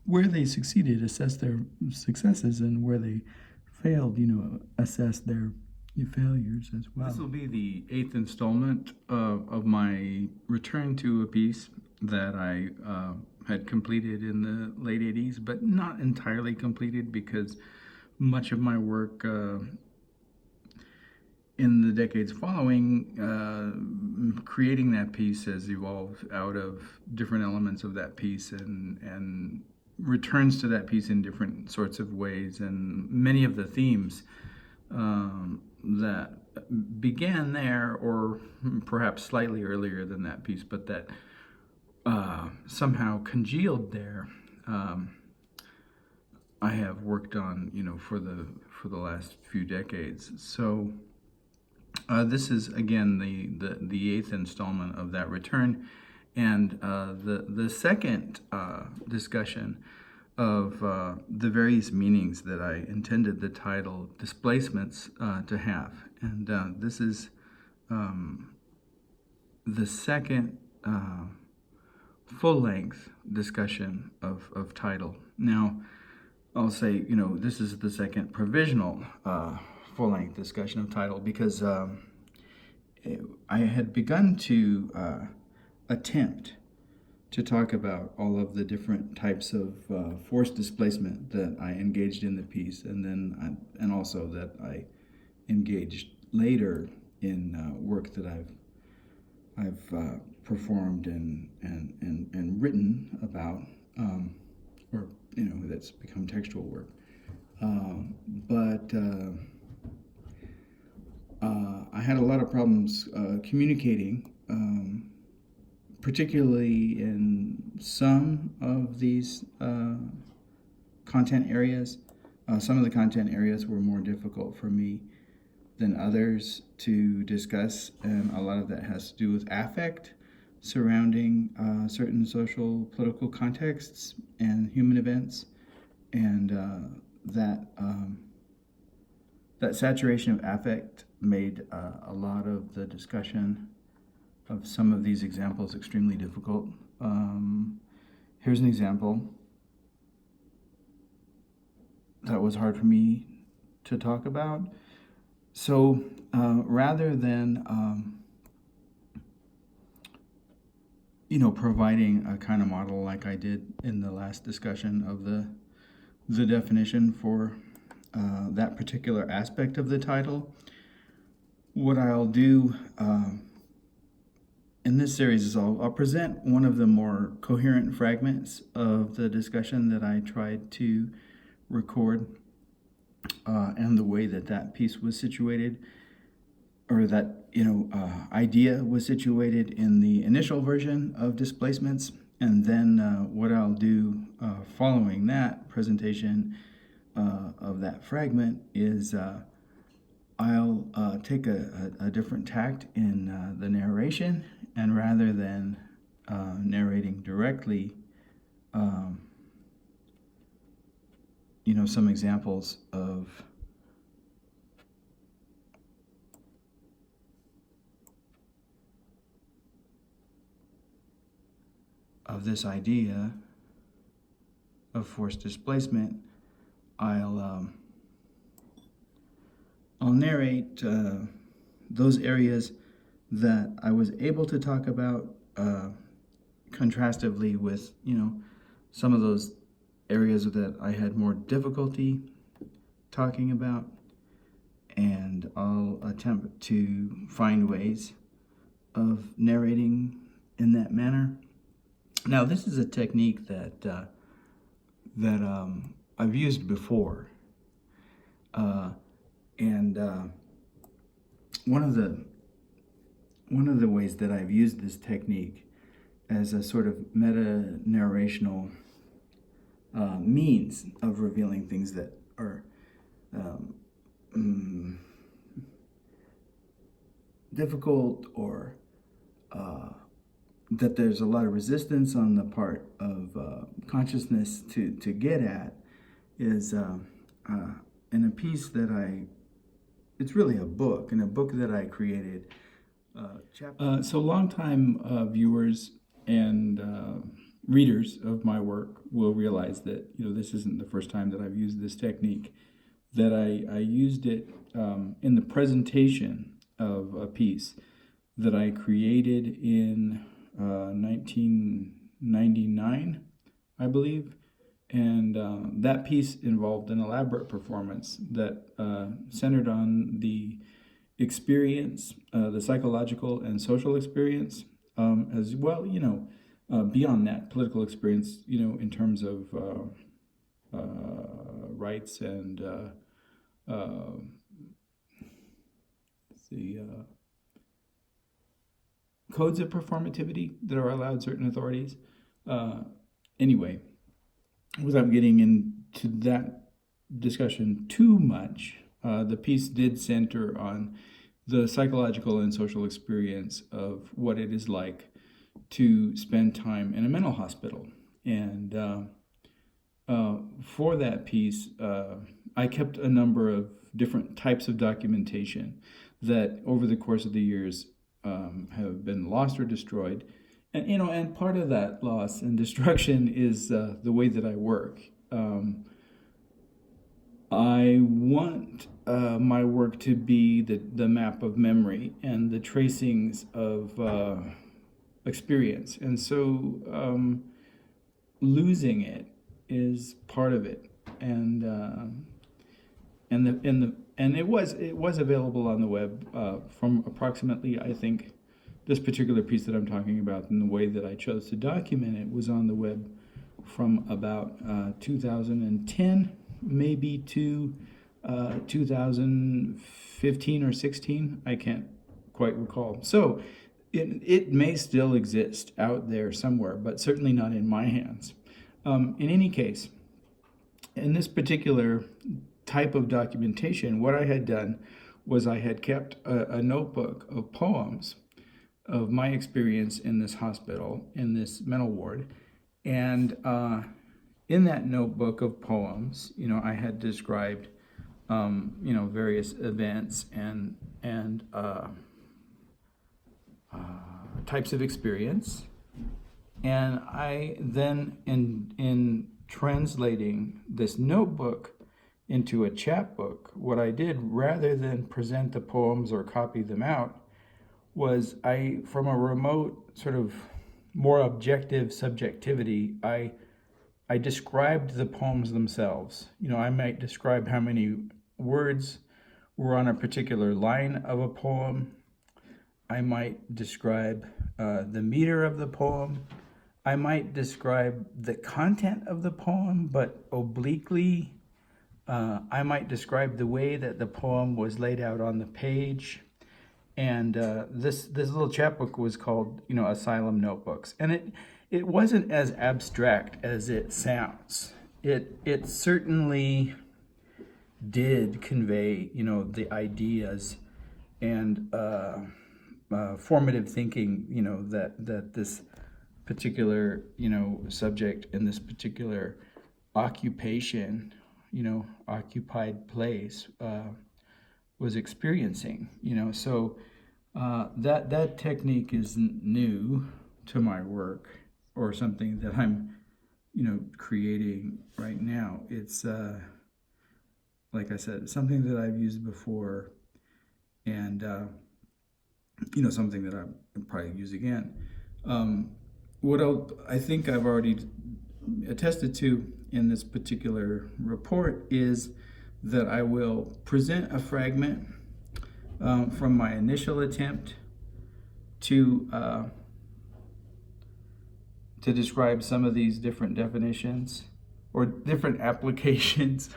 where they succeeded, assess their successes, and where they failed, assess their failures as well. This will be the 8th installment of my return to a piece that I had completed in the late 80s, but not entirely completed because much of my work in the decades following, creating that piece has evolved out of different elements of that piece and returns to that piece in different sorts of ways. And many of the themes that began there, or perhaps slightly earlier than that piece, but that somehow congealed there, I have worked on, for the last few decades. So this is again the 8th installment of that return, and the second discussion of the various meanings that I intended the title Displacements to have. And this is the second full-length discussion of title. Now, I'll say, this is the second provisional full-length discussion of title because I had begun to attempt to talk about all of the different types of force displacement that I engaged in the piece, and also that I engaged later in work that I've performed and written about, or that's become textual work. But I had a lot of problems communicating. Particularly in some of these content areas. Some of the content areas were more difficult for me than others to discuss, and a lot of that has to do with affect surrounding certain social, political contexts and human events, and that saturation of affect made a lot of the discussion of some of these examples extremely difficult. Here's an example that was hard for me to talk about. So rather than providing a kind of model like I did in the last discussion of the definition for that particular aspect of the title, what I'll do in this series is I'll present one of the more coherent fragments of the discussion that I tried to record, and the way that piece was situated, or that idea was situated in the initial version of Displacements. And then what I'll do following that presentation of that fragment is I'll take a different tact in the narration, and rather than narrating directly, some examples of this idea of forced displacement, I'll narrate those areas that I was able to talk about contrastively with, some of those areas that I had more difficulty talking about, and I'll attempt to find ways of narrating in that manner. Now, this is a technique that I've used before, and one of the ways that I've used this technique as a sort of meta-narrational means of revealing things that are difficult, or that there's a lot of resistance on the part of consciousness to get at, is in a piece that it's really a book, in a book that I created. So longtime viewers and readers of my work will realize that, this isn't the first time that I've used this technique, that I used it in the presentation of a piece that I created in 1999, I believe. And that piece involved an elaborate performance that centered on the experience, the psychological and social experience, as well, beyond that, political experience, in terms of rights and the codes of performativity that are allowed certain authorities. Anyway, without getting into that discussion too much, the piece did center on the psychological and social experience of what it is like to spend time in a mental hospital. And for that piece, I kept a number of different types of documentation that over the course of the years have been lost or destroyed. And, and part of that loss and destruction is the way that I work. I want my work to be the map of memory and the tracings of experience. And so losing it is part of it. And it was available on the web from approximately, I think, this particular piece that I'm talking about and the way that I chose to document it was on the web from about 2010 maybe to 2015 or 16. I can't quite recall. So it may still exist out there somewhere, but certainly not in my hands. In any case, in this particular type of documentation, what I had done was I had kept a notebook of poems of my experience in this hospital, in this mental ward. And in that notebook of poems, I had described, various events and types of experience. And I then, in translating this notebook into a chapbook, what I did, rather than present the poems or copy them out, was from a remote sort of more objective subjectivity, I described the poems themselves. I might describe how many words were on a particular line of a poem. I might describe the meter of the poem. I might describe the content of the poem, but obliquely. I might describe the way that the poem was laid out on the page. And this little chapbook was called, Asylum Notebooks. And it wasn't as abstract as it sounds. It certainly did convey, the ideas and formative thinking, that this particular, subject in this particular occupation, occupied place, was experiencing, so that technique isn't new to my work or something that I'm, creating right now. It's, like I said, something that I've used before and, something that I'll probably use again. What I think I've already attested to in this particular report is that I will present a fragment from my initial attempt to describe some of these different definitions or different applications,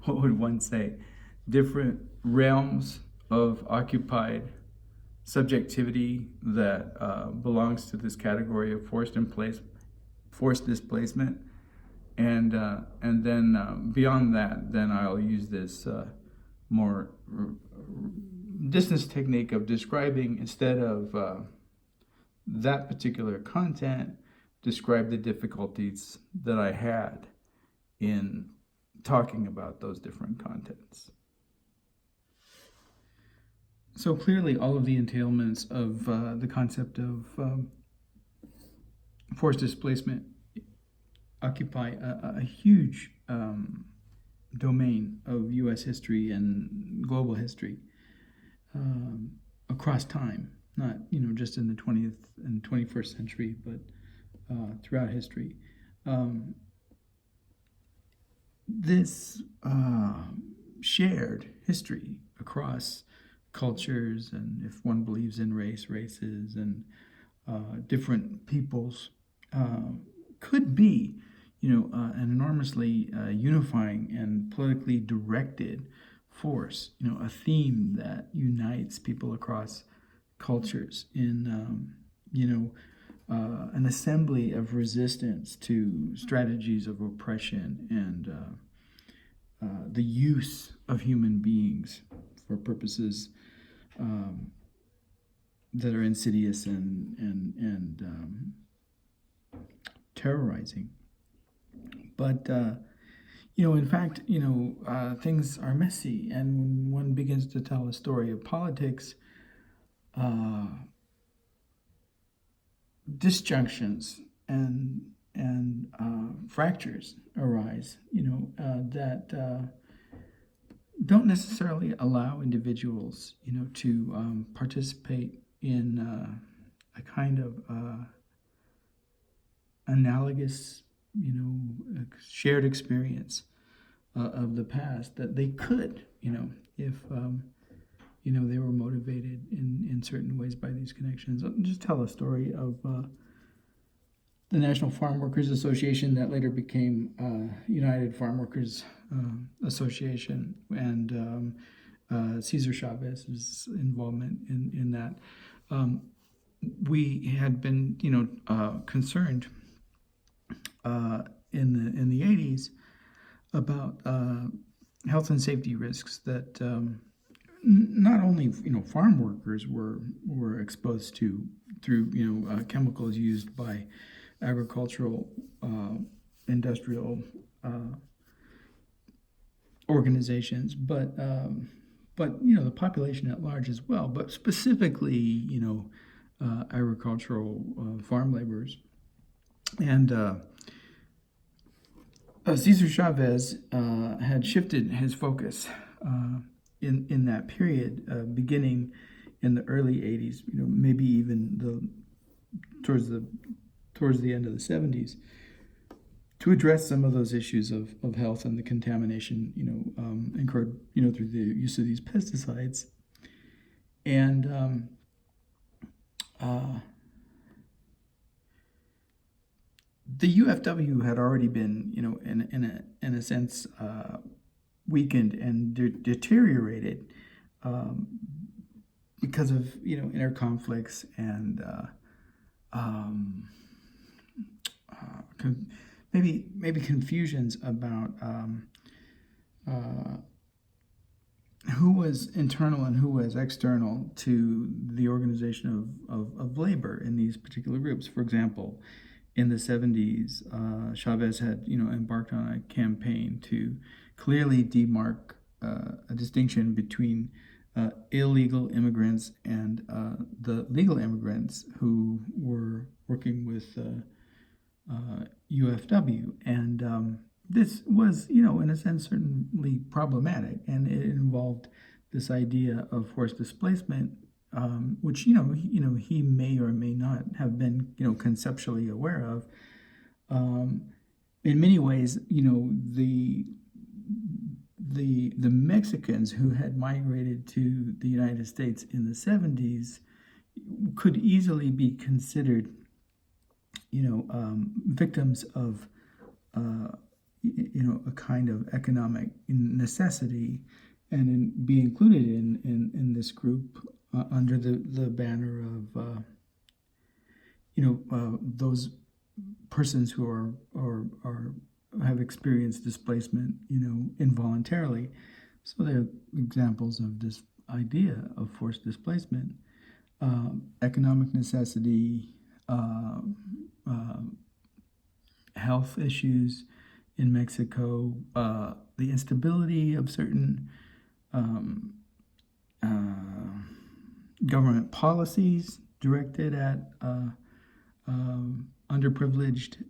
what would one say, different realms of occupied subjectivity that belongs to this category of forced displacement. And then beyond that, then I'll use this more distance technique of describing, instead of that particular content, describe the difficulties that I had in talking about those different contents. So clearly, all of the entailments of the concept of forced displacement occupy a huge domain of U.S. history and global history across time, not just in the 20th and 21st century, but throughout history. This shared history across cultures, and if one believes in races, and different peoples, could be, an enormously unifying and politically directed force. A theme that unites people across cultures in, an assembly of resistance to strategies of oppression and the use of human beings for purposes that are insidious and terrorizing. But in fact, things are messy, and when one begins to tell a story of politics, disjunctions and fractures arise, that don't necessarily allow individuals, to participate in a kind of analogous, shared experience of the past that they could, if they were motivated in certain ways by these connections. I'll just tell a story of the National Farm Workers Association that later became United Farm Workers Association, and Cesar Chavez's involvement in that. We had been, concerned in the 80s about health and safety risks that not only farm workers were exposed to through chemicals used by agricultural industrial organizations, but the population at large as well, but specifically agricultural farm laborers. And Cesar Chavez had shifted his focus in that period, beginning in the early 80s, maybe even towards the end of the 70s, to address some of those issues of health and the contamination, incurred, through the use of these pesticides. And the UFW had already been, in a sense, weakened and deteriorated because of inner conflicts and maybe confusions about who was internal and who was external to the organization of labor in these particular groups. For example, in the 70s, Chavez had embarked on a campaign to clearly demark a distinction between illegal immigrants and the legal immigrants who were working with UFW. And this was, in a sense, certainly problematic, and it involved this idea of forced displacement, which he may or may not have been conceptually aware of. In many ways, the Mexicans who had migrated to the United States in the 70s could easily be considered, victims of a kind of economic necessity, and be included in this group under the banner of those persons who are have experienced displacement involuntarily. So there are examples of this idea of forced displacement, economic necessity, health issues in Mexico, the instability of certain government policies directed at underprivileged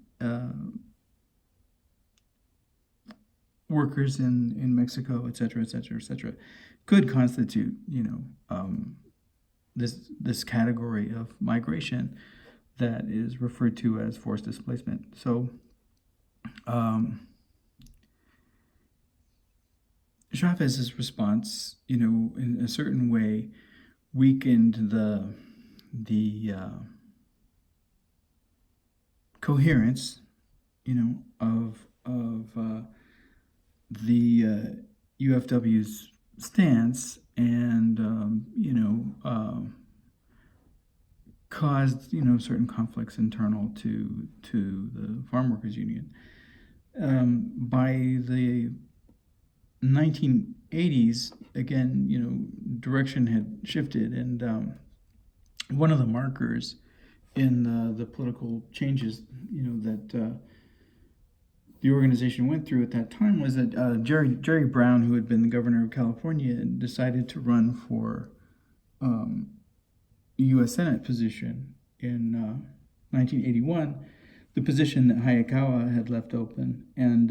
workers in Mexico, et cetera, et cetera, et cetera, could constitute, this category of migration that is referred to as forced displacement. So, Chavez's response, in a certain way, weakened the coherence, of the UFW's stance, and caused certain conflicts internal to the farm workers union. By the 1980s, again, direction had shifted, and one of the markers in the political changes, that the organization went through at that time was that Jerry Brown, who had been the governor of California, decided to run for U.S. Senate position in 1981, the position that Hayakawa had left open, and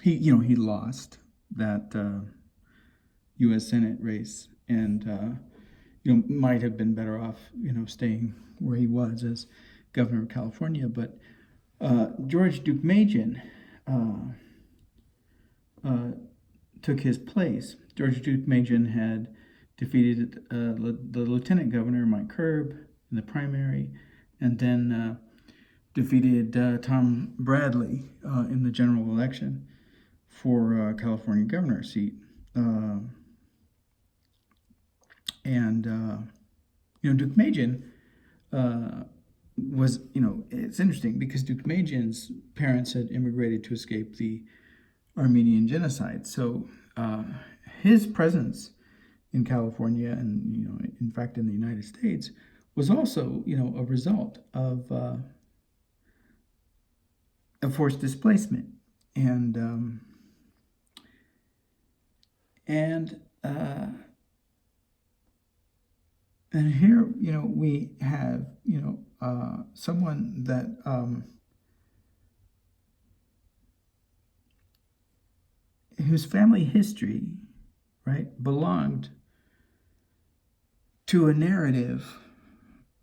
he lost that U.S. Senate race, and might have been better off staying where he was as governor of California. But George Deukmejian took his place. George Deukmejian had defeated the lieutenant governor, Mike Curb, in the primary, and then defeated Tom Bradley in the general election for California governor seat. Deukmejian was, it's interesting because Deukmejian's parents had immigrated to escape the Armenian genocide. So his presence in California and, in fact, in the United States was also, a result of forced displacement. And here, we have, someone that whose family history, right, belonged to a narrative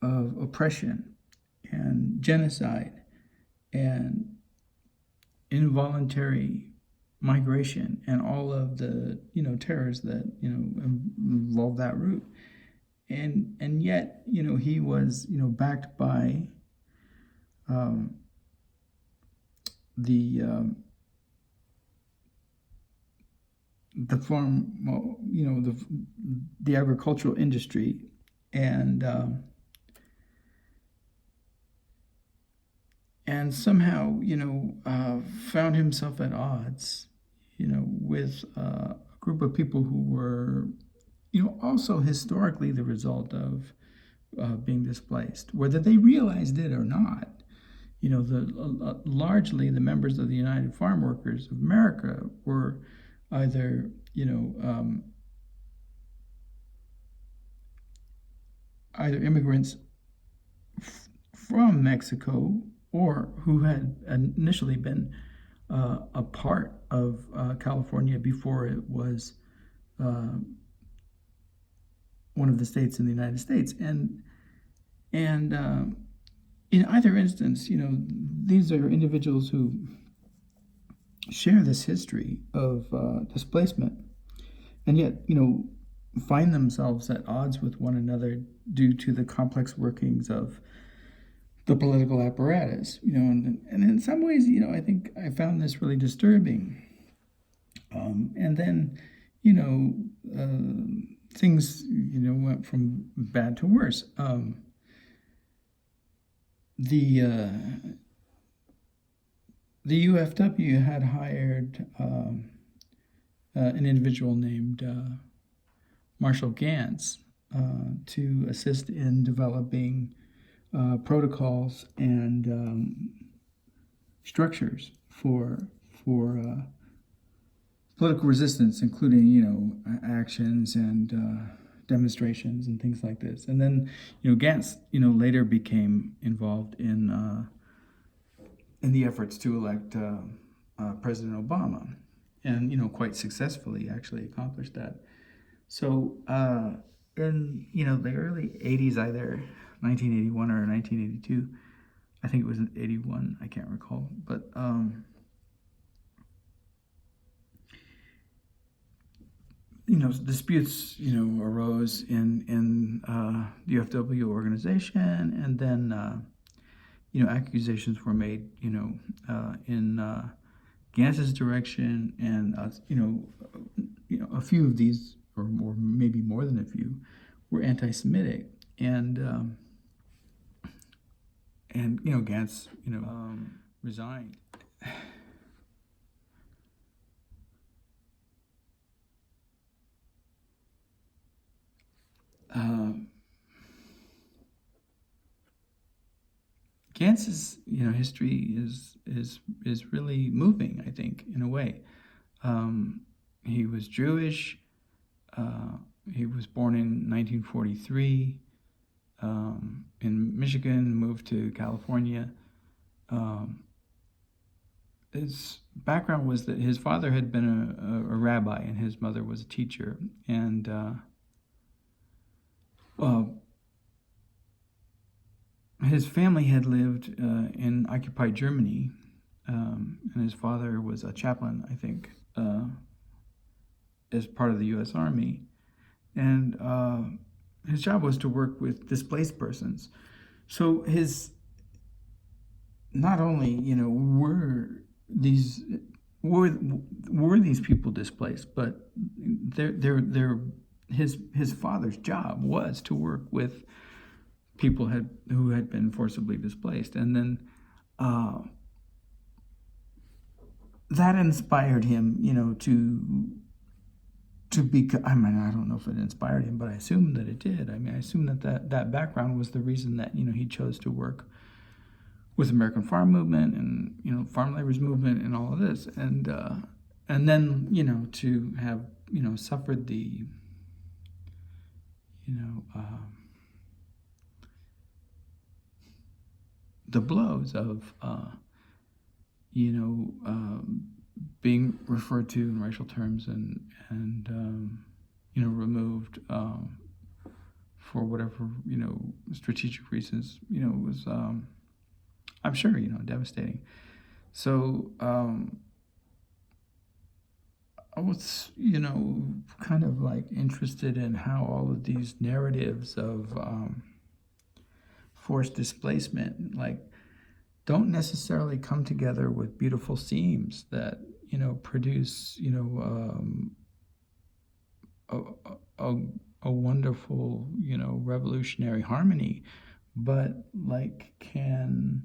of oppression and genocide and involuntary migration and all of the terrors that involve that route, and yet he was backed by the farm, the agricultural industry, and somehow found himself at odds with a group of people who were also historically the result of being displaced, whether they realized it or not. Largely the members of the United Farm Workers of America were either either immigrants from Mexico or who had initially been a part of California before it was one of the states in the United States. And in either instance, these are individuals who share this history of displacement, and yet, find themselves at odds with one another due to the complex workings of the political apparatus, and in some ways, I think I found this really disturbing. And then, things, went from bad to worse. The UFW had hired an individual named Marshall Gantz to assist in developing protocols and structures for political resistance, including actions and demonstrations and things like this. And then Gantz later became involved in the efforts to elect President Obama, and quite successfully actually accomplished that. So in the early 80s, either 1981 or 1982, I think it was 81, I can't recall, but disputes arose in the UFW organization, and then accusations were made in Gantz's direction, and a few of these, or maybe more than a few, were anti-Semitic, and Gantz resigned. Gantz's history is really moving, I think, in a way. He was Jewish. He was born in 1943 in Michigan, moved to California. His background was that his father had been a rabbi and his mother was a teacher, and his family had lived in occupied Germany, and his father was a chaplain, I think, as part of the U.S. Army. And his job was to work with displaced persons. So not only were these people displaced, but his father's job was to work with people who had been forcibly displaced, and then that inspired him, to become. I mean, I don't know if it inspired him, but I assume that it did. I mean, I assume that background was the reason that he chose to work with American Farm Movement and farm labor's movement and all of this, and then to have suffered the the blows of being referred to in racial terms and removed for whatever strategic reasons was I'm sure devastating. So I was kind of like interested in how all of these narratives of forced displacement don't necessarily come together with beautiful seams that produce a wonderful revolutionary harmony, but can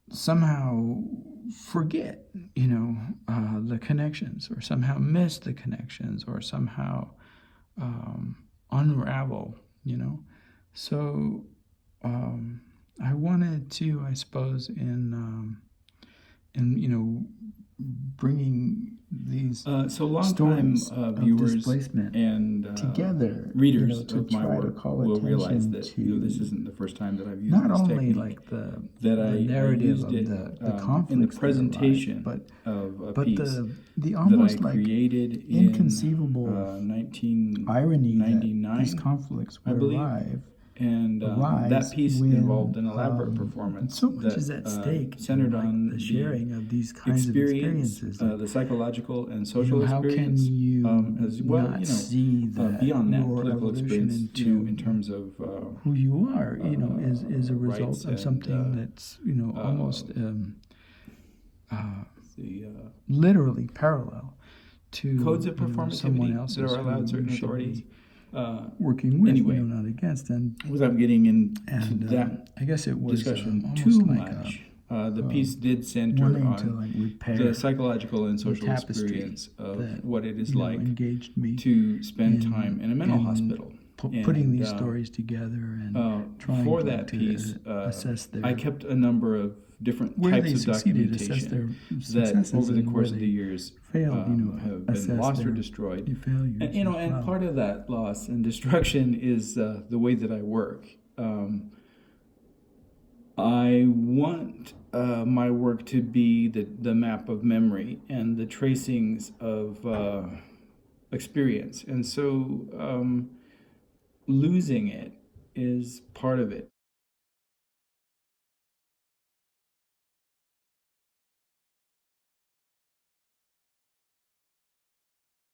somehow forget the connections, or somehow miss the connections, or somehow unravel. So I wanted to, I suppose, in bringing these so long stories time of viewers displacement and together, readers to of my try to work call will realize attention that to this isn't the first time that I've used not this only technique. the I narrative used of it the conflicts in the that arise, presentation but of a but piece the that almost I created inconceivable in 1999. irony that these conflicts I would believe. arise And that piece when, involved an elaborate performance so much that is at stake centered in, on the sharing of these experience, kinds of experiences. the psychological and social How experience, can you as well, not see that beyond that, your political evolution experience, into in terms of who you are, is a result rights of something and, that's almost the literally parallel to codes of someone performativity else's that are allowed who certain should authorities. be working with, Anyway, not against, and without getting into that I guess it was discussion almost too like much, the piece did center wanting on to repair the psychological and social tapestry experience of that, what it is like engaged me to spend in- time in a mental in hospital. putting these And, stories together and trying for to, that piece, assess their I kept a number of different where they types of succeeded, assess documentation their that successes, over the and course where of the they years failed, have assess been lost or their destroyed. failures. And, and well. part of that loss and destruction is the way that I work. I want my work to be the map of memory and the tracings of experience. And so losing it is part of it.